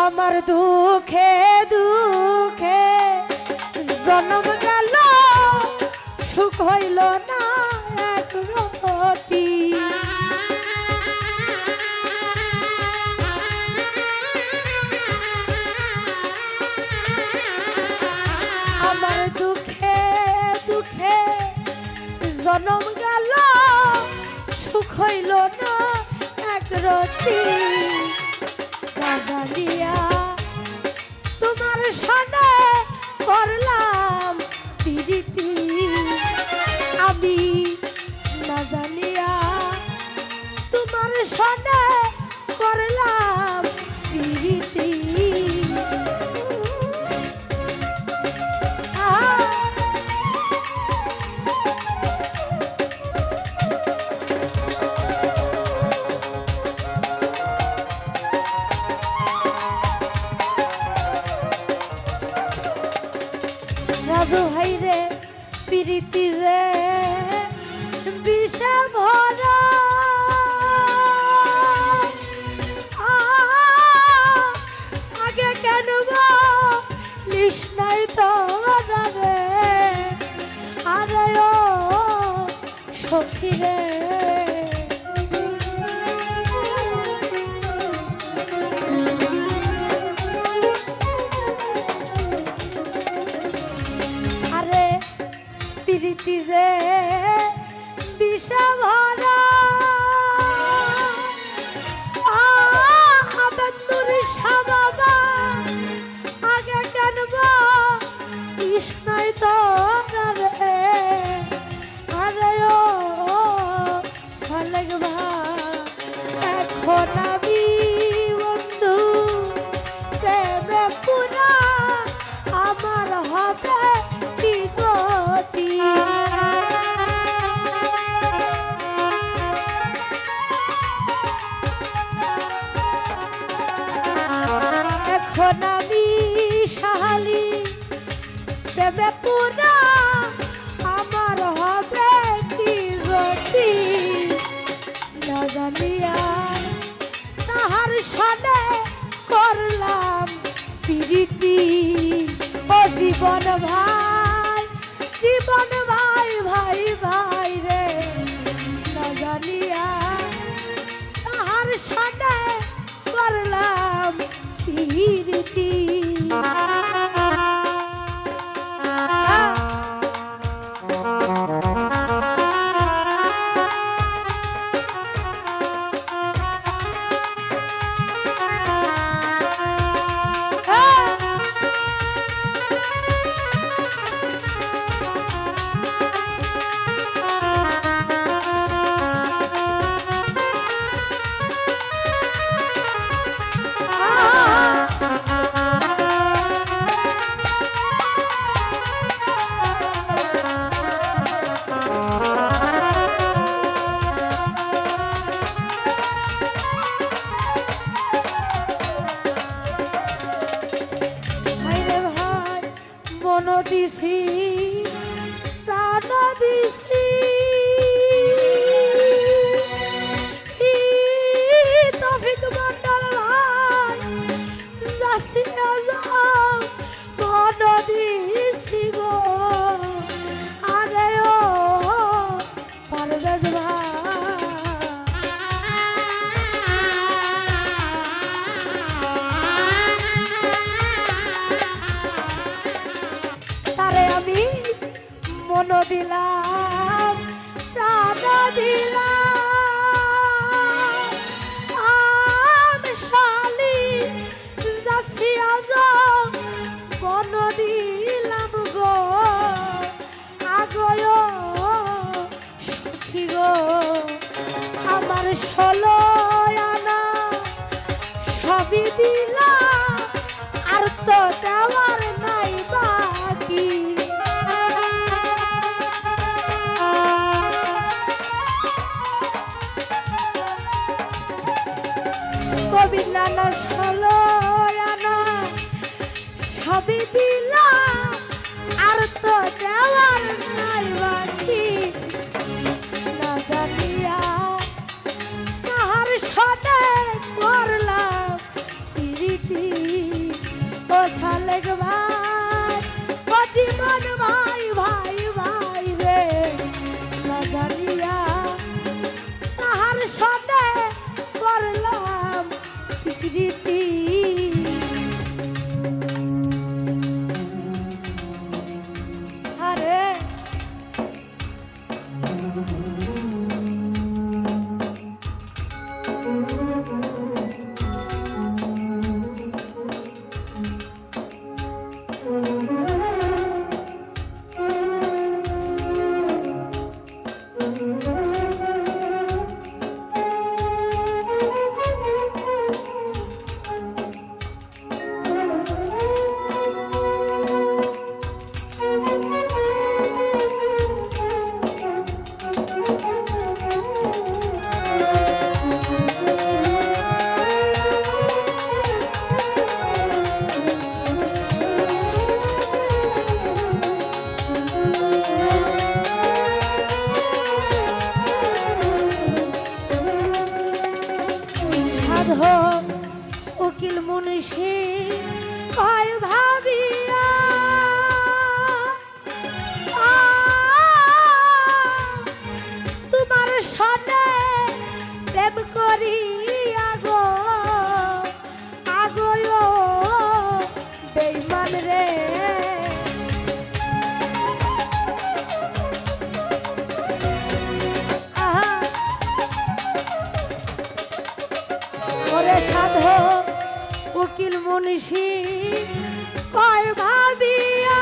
আমার দুঃখে দুঃখে জন্ম গেল সুখ হইল না এক রতি আমার দুঃখে দুঃখে জন্ম গেল সুখ হইল না এক রতি জানিয়া তোমার সাথে করলাম প্রীতি আমি না জানিয়া তোমার সাথে করলাম প্রীতি রাজু ভাই রে প্রীতি যে বিষে ভরা আগে কেন লিস নাই তোরা রে আরে ও সখী রে প্রীতি যে বিষে ভরা আবেন্দুর বাবা আগে কেন কৃষ্ণই তোরা রে আরে ও সালেক এখন আমি বন্ধু প্রেমে পুরা আমার হবে কি গতি এখন আমি সাহালি প্রেমে পুরা আমার হবে কি গতি না জানিয়া তাহার সাথে করলাম প্রীতি ও জীবন ভাই ভাই ভাই রে না জানিয়া তাহার সাথে করলাম প্রীতি দিছি প্রাণ দিছি তফিক মন্ডল ভাই যাচ্ছি মন দিছি গো আরে ও পারবেজ মন দিলাম প্রাণ দিলাম আমি শালি যাচ্ছি আজ মন দিলাম গো আগয় সখী গো আমার 16 আনা সবই দিলাম আর তো দেওয়ার নাই বাকি কবি নানা 16 আনা সবই দিলাম আর তো দেওয়ার নাই বাকি না জানিয়া তাহার সাথে করলাম প্রীতি সালেক ভাই ও জীবন ভাই ভাই ভাই রে না জানিয়া তাহার সনে করলাম প্রীতি আরে উকিল মুন্সি কয় ভাবিয়া তোমার সনে প্রেম করিয়া গো আগয় বেঈমান রে সাধো উকিল মুন্সি কয় ভাবিয়া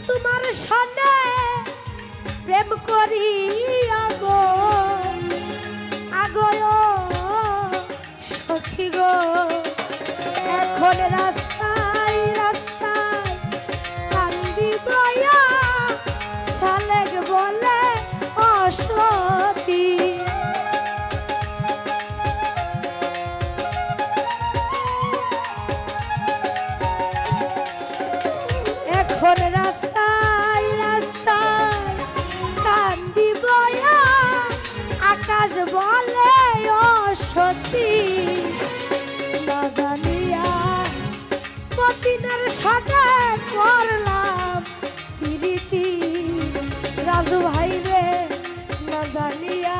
তোমার সনে প্রেম করিয়া গো আগয় সখী গো এখন রাস্তায় রাস্তায় কান্দি দয়া সালেক বলে অসতী এখন রাস্তায় রাস্তায় কান্দি বয়া আকাশ বলে অসতী না জানিয়া কতিনের সাথে করলাম প্রীতি রাজু ভাই রে না জানিয়া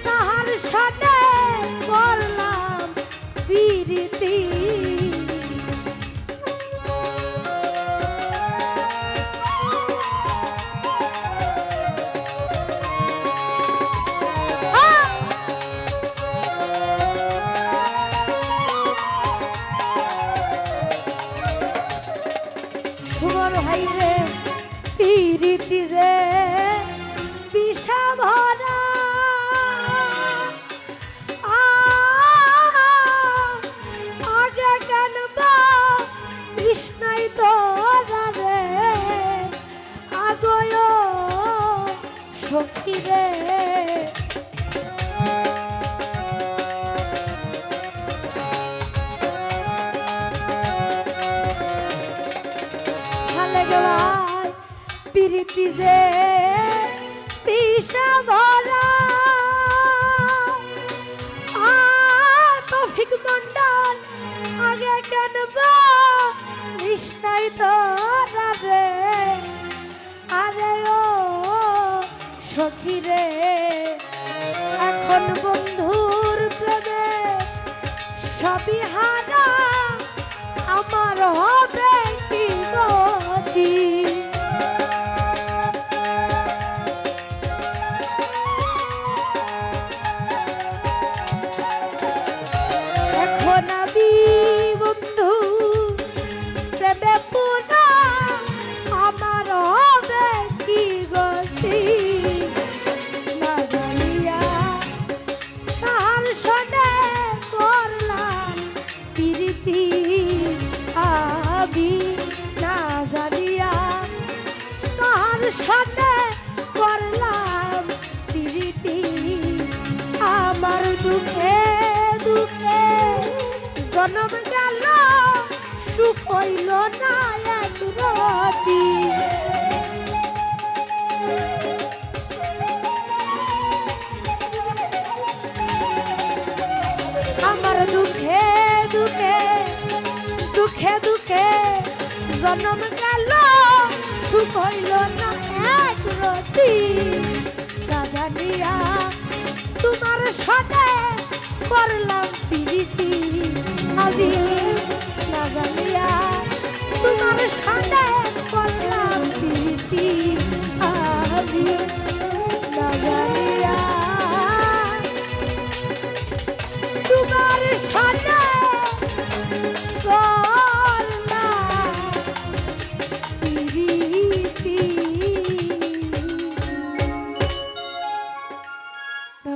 তাহার সাথে করলাম প্রীতি সুমন ভাই রে প্রীতি যে বিষা ভরা আগে কেন বা কৃষ্ণাই তোরা রে আগয় সখী রে প্রীতি যে বিষা ভরা তৌফিক মন্ডল আগে কেন বা কৃষ্ণাই তোরা রে আরে ও সখী রে এখন বন্ধুর প্রেমে সবই হারা আমার হবে কি গতি সাথে করলাম প্রীতি আমার দুঃখে দুঃখে জন্ম গেল সুখ হইল না এক রাতি জনম গেল সুখ হইল না এক রতি জানিয়া তোমার সাথে করলাম প্রীতি আমি